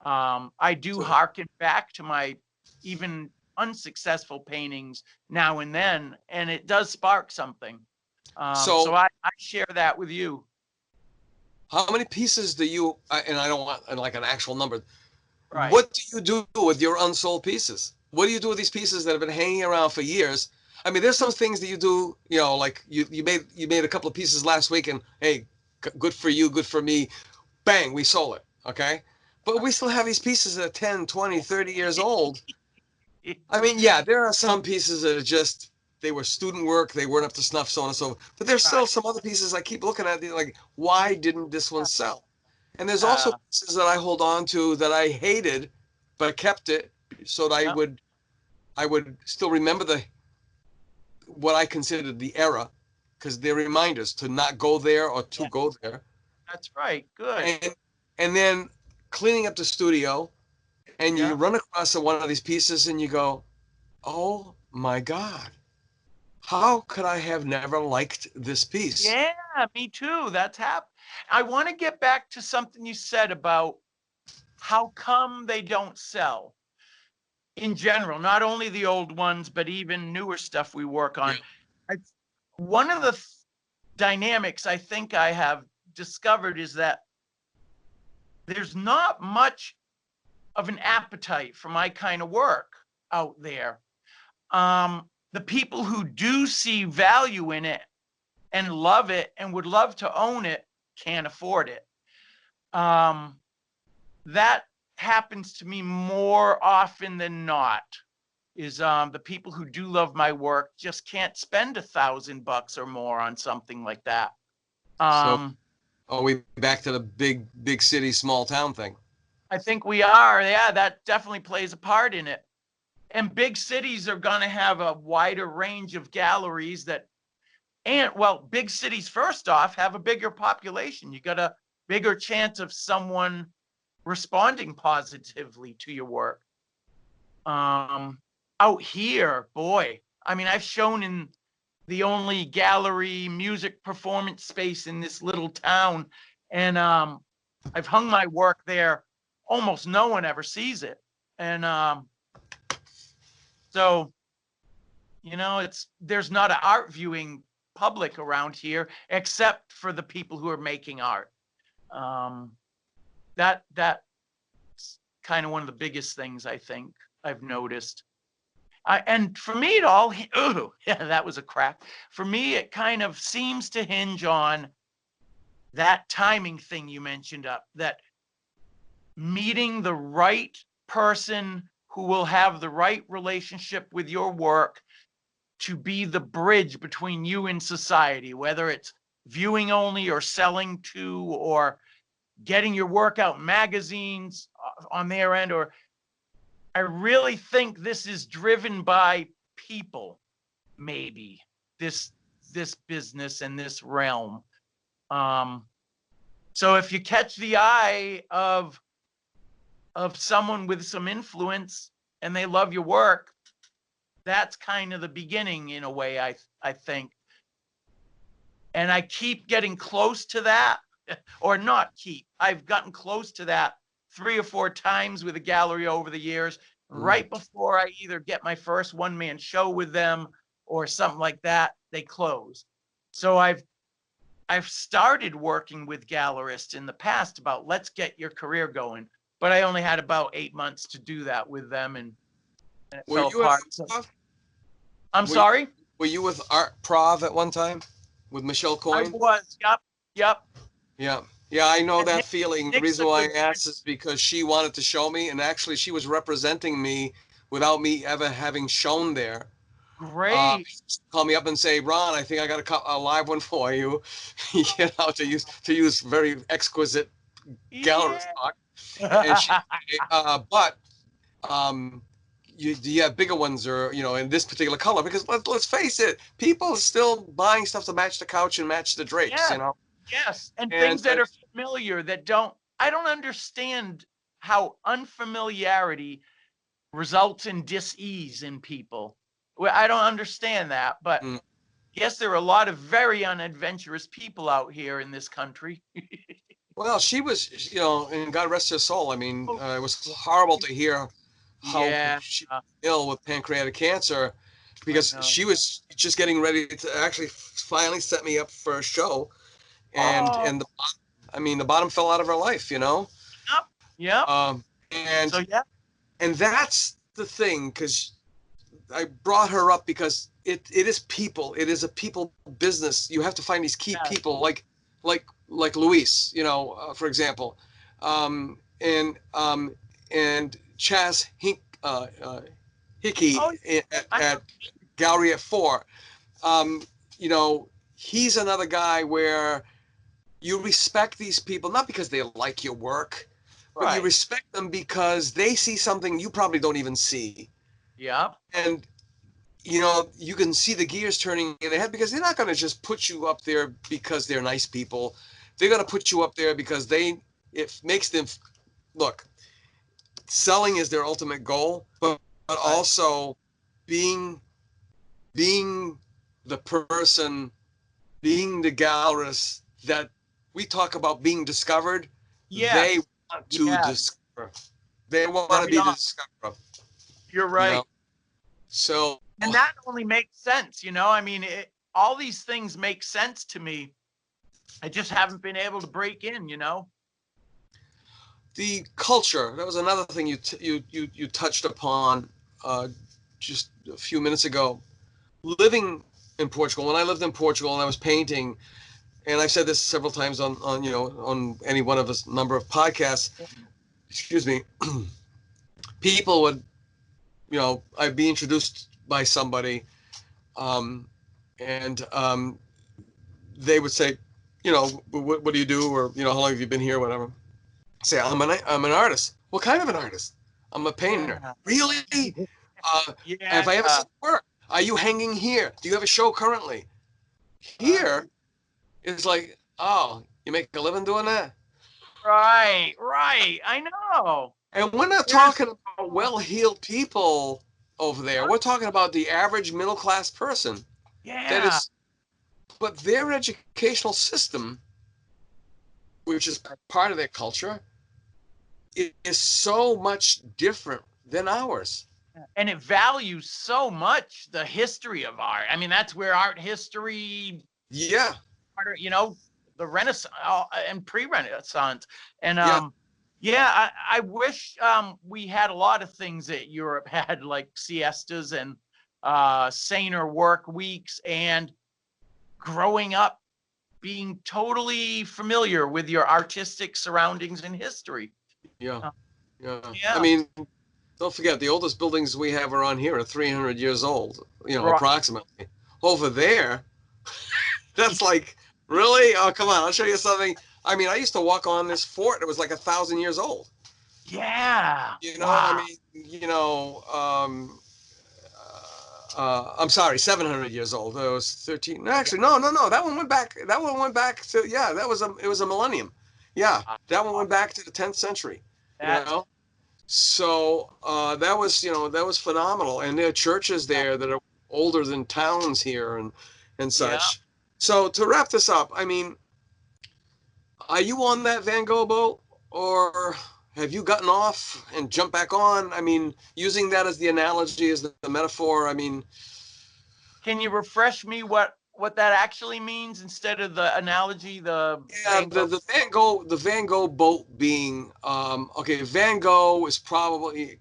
I do harken back to my even unsuccessful paintings now and then, and it does spark something. So I share that with you. How many pieces do you, and I don't want like an actual number, Right. what do you do with your unsold pieces? What do you do with these pieces that have been hanging around for years? I mean, there's some things that you do, you know, like you made a couple of pieces last week, and hey, good for you, good for me. Bang, we sold it, okay? But we still have these pieces that are 10, 20, 30 years old. I mean, yeah, there are some pieces that are just, they were student work, they weren't up to snuff, so on and so forth. But there's still some other pieces I keep looking at, like, why didn't this one sell? And there's also pieces that I hold on to that I hated, but I kept it so that I would still remember what I considered the era, because they're reminders to not go there or to go there. That's right. Good. And then cleaning up the studio, and you run across one of these pieces and you go, oh my God, how could I have never liked this piece? Yeah, me too. That's happened. I want to get back to something you said about how come they don't sell in general, not only the old ones, but even newer stuff we work on. Yeah. One of the dynamics I think I have discovered is that there's not much of an appetite for my kind of work out there. The people who do see value in it and love it and would love to own it can't afford it. That happens to me more often than not, is the people who do love my work just can't spend $1,000 or more on something like that. So are we back to the big city, small town thing? I think we are. Yeah, that definitely plays a part in it. And big cities are going to have a wider range of galleries big cities, first off, have a bigger population. You got a bigger chance of someone responding positively to your work. Out here, boy, I mean, I've shown in the only gallery music performance space in this little town, and I've hung my work there. Almost no one ever sees it. And so, you know, there's not an art viewing public around here, except for the people who are making art. That's kind of one of the biggest things I think I've noticed. And for me, that was a crack. For me, it kind of seems to hinge on that timing thing you mentioned that meeting the right person who will have the right relationship with your work to be the bridge between you and society, whether it's viewing only or selling to or getting your work out in magazines on their end. Or I really think this is driven by people, maybe, this business and this realm. So if you catch the eye of someone with some influence and they love your work, that's kind of the beginning in a way, I think. And I keep getting close to that, or not keep. I've gotten close to that 3 or 4 times with a gallery over the years, right before I either get my first one-man show with them or something like that, they close. So I've started working with gallerists in the past about, let's get your career going. But I only had about 8 months to do that with them, and it fell apart. I'm sorry? Were you with Art Prov at one time with Michelle Coyne? I was. Yep. Yeah, I know that feeling. The reason why I asked is because she wanted to show me, and actually she was representing me without me ever having shown there. Great. Call me up and say, Ron, I think I got a live one for you. You know, to use very exquisite gallery talk. And she, do you have bigger ones, or, you know, in this particular color? Because let's face it, people are still buying stuff to match the couch and match the drapes, you know? Yes, and things that are familiar that I don't understand how unfamiliarity results in dis-ease in people. Well, I don't understand that, but yes, there are a lot of very unadventurous people out here in this country. Well, she was, and God rest her soul. I mean, it was horrible to hear how Yeah, she was ill with pancreatic cancer, because she was just getting ready to actually finally set me up for a show, and the bottom fell out of her life, Yep. And So yeah, and that's the thing, because I brought her up because it is people. It is a people business. You have to find these key people, like Luis, for example, and Chaz Hickey at Gallery at 4. He's another guy where you respect these people, not because they like your work, but you respect them because they see something you probably don't even see. Yeah. And, you can see the gears turning in their head, because they're not going to just put you up there because they're nice people. They're going to put you up there because it makes them look. Selling is their ultimate goal, but also being the person, being the gallerist that we talk about being discovered. They want to discover. They want to be discovered. You're right. So, and that only makes sense, I mean, all these things make sense to me. I just haven't been able to break in, The culture, that was another thing you touched upon just a few minutes ago. Living in Portugal, when I lived in Portugal and I was painting, and I've said this several times on any one of a number of podcasts, excuse me, people would, I'd be introduced by somebody, and they would say, what do you do, or how long have you been here, whatever. Say, I'm an artist. What kind of an artist? I'm a painter. Really? Have I ever seen work? Are you hanging here? Do you have a show currently? Here, it's like, oh, you make a living doing that? Right. I know. And we're not talking about well-heeled people over there. We're talking about the average middle-class person. Yeah. But their educational system, which is part of their culture, is so much different than ours. And it values so much the history of art. I mean, that's where art history, the Renaissance and pre-Renaissance. And I wish we had a lot of things that Europe had, like siestas and saner work weeks, and growing up being totally familiar with your artistic surroundings and history. Yeah. I mean, don't forget, the oldest buildings we have around here are 300 years old, approximately. Over there, that's like, really? Oh, come on, I'll show you something. I mean, I used to walk on this fort. It was like 1,000 years old. Yeah. I mean, I'm sorry, 700 years old. It was 13. Actually, no. That one went back. That to, it was a millennium. Yeah, that one went back to the 10th century. So that was phenomenal. And there are churches there that are older than towns here and such. Yeah. So to wrap this up, I mean, are you on that Van Gogh boat, or have you gotten off and jumped back on? I mean, using that as the analogy, as the metaphor, I mean. Can you refresh me what that actually means instead of the analogy? The Van Gogh boat being, Van Gogh is probably,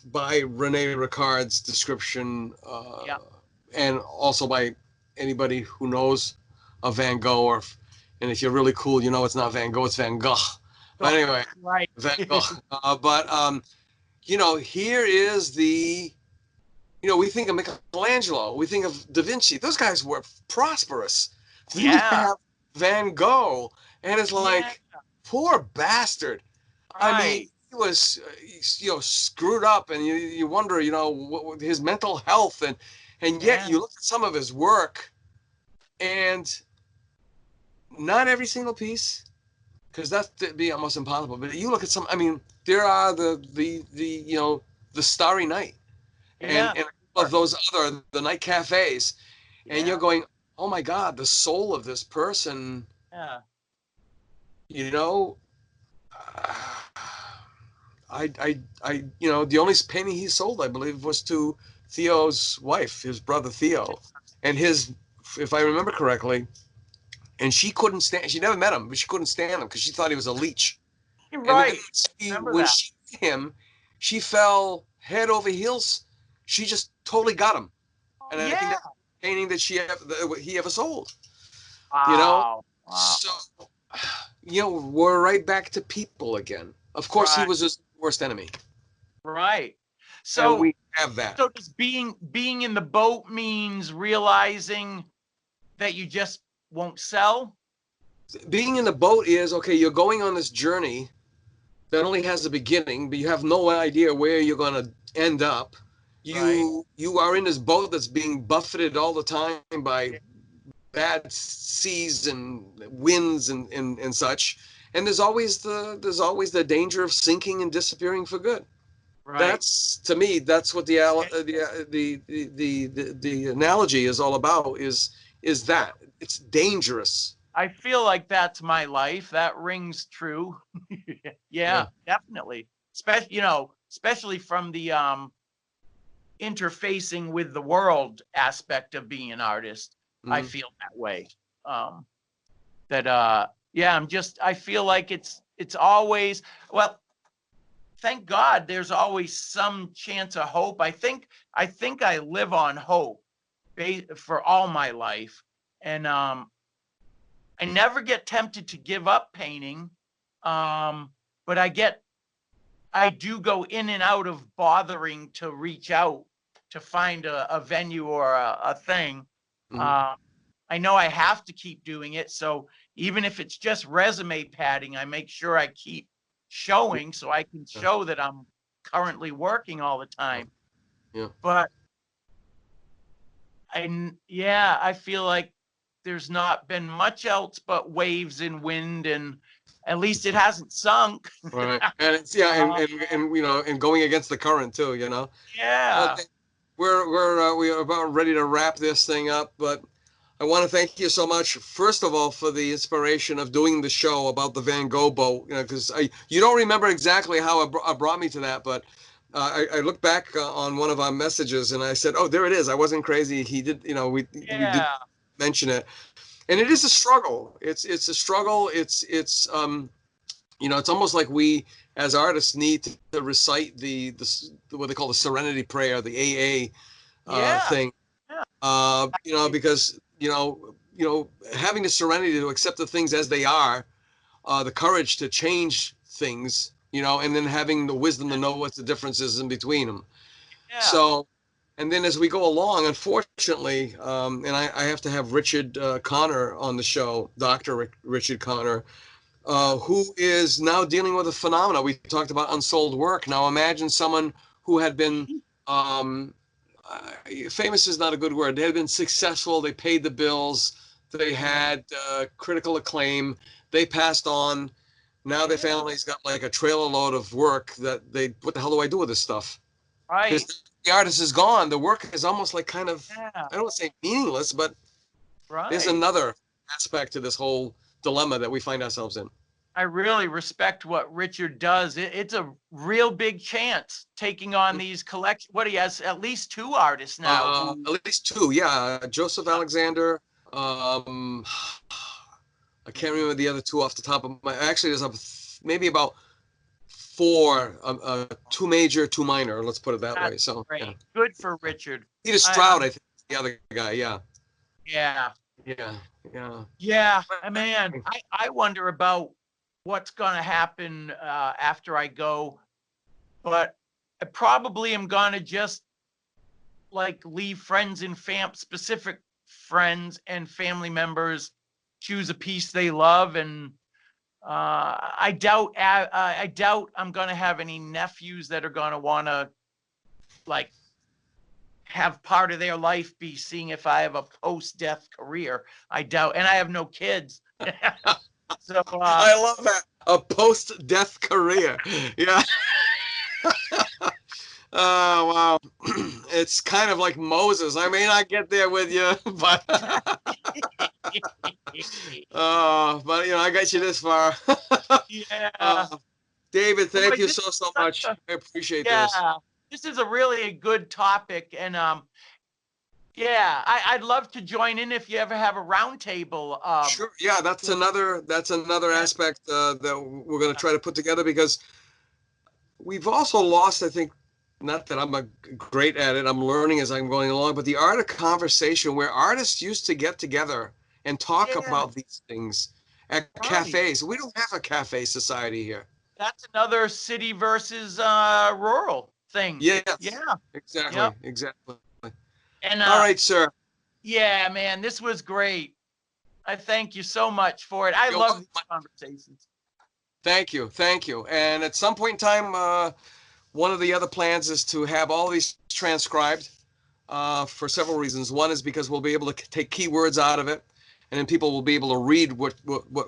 by René Ricard's description, and also by anybody who knows of Van Gogh, and if you're really cool, it's not Van Gogh, it's Van Gogh. But anyway, Van Gogh. Here is the, we think of Michelangelo, we think of Da Vinci. Those guys were prosperous. Then you have Van Gogh, and it's like, poor bastard. Right. I mean, he was, screwed up, and you wonder, what his mental health, and yet you look at some of his work, and not every single piece, because that's to be almost impossible. But you look at some. I mean, there are the Starry Night Yeah. and of those other the night cafes, and Yeah. you're going, oh my God, the soul of this person. Yeah. You know, the only painting he sold, I believe, was to Theo's wife, his brother Theo, and his, if I remember correctly, and she couldn't stand. She never met him, but she couldn't stand him because she thought he was a leech. You're And then right. Remember when that. she met him, she fell head over heels. She just totally got him, and I think Yeah. that's the painting that he ever sold. You know, Wow. Wow. so we're right back to people again. Of course, he Right. was his worst enemy, Right. and So we have that. so does being in the boat means realizing that you just won't sell? Being in the boat is okay. You're going on this journey that only has a beginning, but you have no idea where you're going to end up. Right. You are in this boat that's being buffeted all the time by bad seas and winds and such. And there's always the danger of sinking and disappearing for good. Right. That's, to me, that's what the analogy is all about. Is that it's dangerous. I feel like that's my life. That rings true. Yeah. Yeah, definitely. Especially from the interfacing with the world aspect of being an artist. I Mhm. feel that way. Um that yeah, I feel like it's always, well, thank God there's always some chance of hope. I think I live on hope for all my life. And I never get tempted to give up painting. But I do go in and out of bothering to reach out to find a venue or a thing. Mhm. Uh, I know I have to keep doing it. So even if it's just resume padding, I make sure I keep showing so I can Yeah. show that I'm currently working all the time. Yeah. But yeah, I feel like there's not been much else but waves and wind, and at least it hasn't sunk. Right. And it's yeah, Uh, and going against the current too. yeah. Okay. We are about ready to wrap this thing up, but I want to thank you so much, first of all, for the inspiration of doing the show about the Van Gogh boat. Because you don't remember exactly how it brought me to that, but I looked back on one of our messages and I said, "Oh, there it is. I wasn't crazy. He did. We did Yeah. mention it, and it is a struggle. It's a struggle. It's almost like we as artists need to recite the what they call the Serenity Prayer, the AA Yeah. thing. Yeah. Because having the serenity to accept the things as they are, the courage to change things, and then having the wisdom to know what the difference is in between them. Yeah. So, and then as we go along, unfortunately, and I have to have Richard Connor on the show, Dr. Richard Connor, who is now dealing with a phenomena. We talked about unsold work. Now imagine someone who had been um, famous is not a good word. They had been successful. They paid the bills. They had critical acclaim. They passed on. Now their family's got like a trailer load of work that what the hell do I do with this stuff? Right. Because the artist is gone. The work is almost like kind of, Yeah. I don't want to say meaningless, but there's Right. another aspect to this whole dilemma that we find ourselves in. I really respect what Richard does. It's a real big chance taking on these collections. What, he has at least two artists now At least two, yeah. Joseph Alexander. Um, I can't remember the other two off the top of my. Actually, there's maybe about four. Two major, two minor. Let's put it that way. That's So great. yeah. Good for Richard. Peter Stroud, I think, is the other guy. Yeah, Yeah. yeah, yeah. Yeah, man, I wonder about what's going to happen after I go, but I probably am going to just like leave friends and specific friends and family members choose a piece they love. And I doubt I'm going to have any nephews that are going to want to like have part of their life be seeing if I have a post-death career. I doubt, and I have no kids. So I love that. A post-death career. Yeah. Oh, wow. It's kind of like Moses. I may not get there with you, but I got you this far. yeah. David, thank Boy, you this so is much. such I appreciate yeah, this. this is a really good topic, and yeah, I'd love to join in if you ever have a roundtable. Sure. Yeah, that's another Yeah, aspect that we're going to try to put together, because we've also lost, I think, not that I'm great at it, I'm learning as I'm going along, but the art of conversation, where artists used to get together and talk yeah, about these things at right. cafes. We don't have a cafe society here. That's another city versus rural thing. Yes, Yeah, exactly, yep. exactly. And All right, sir. yeah, man, this was great. I thank you so much for it. I You're love welcome. these conversations. Thank you, thank you. And at some point in time, one of the other plans is to have all these transcribed for several reasons. One is because we'll be able to take keywords out of it, and then people will be able to read what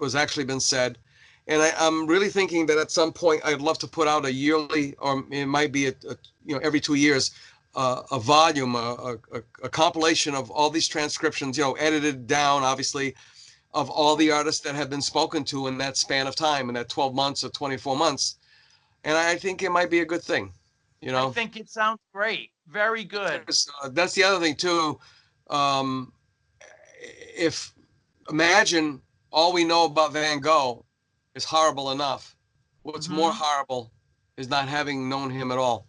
was actually been said. And I'm really thinking that at some point I'd love to put out a yearly, or it might be every 2 years, a volume, a compilation of all these transcriptions, edited down, obviously, of all the artists that have been spoken to in that span of time, in that 12 months or 24 months. And I think it might be a good thing, you I know. think it sounds great. Very good. That's the other thing too. Um, if imagine all we know about Van Gogh is horrible enough. What's more Hmm. horrible is not having known him at all.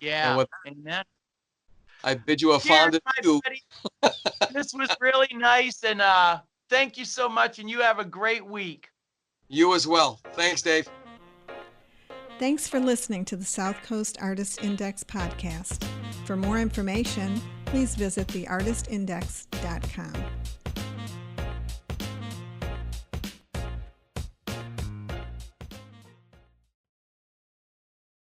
And Yeah. with Amen. I bid you a Cheers, fond my adieu. buddy. This was really nice, and thank you so much, and you have a great week. You as well. Thanks, Dave. Thanks for listening to the South Coast Artist Index podcast. For more information, please visit theartistindex.com.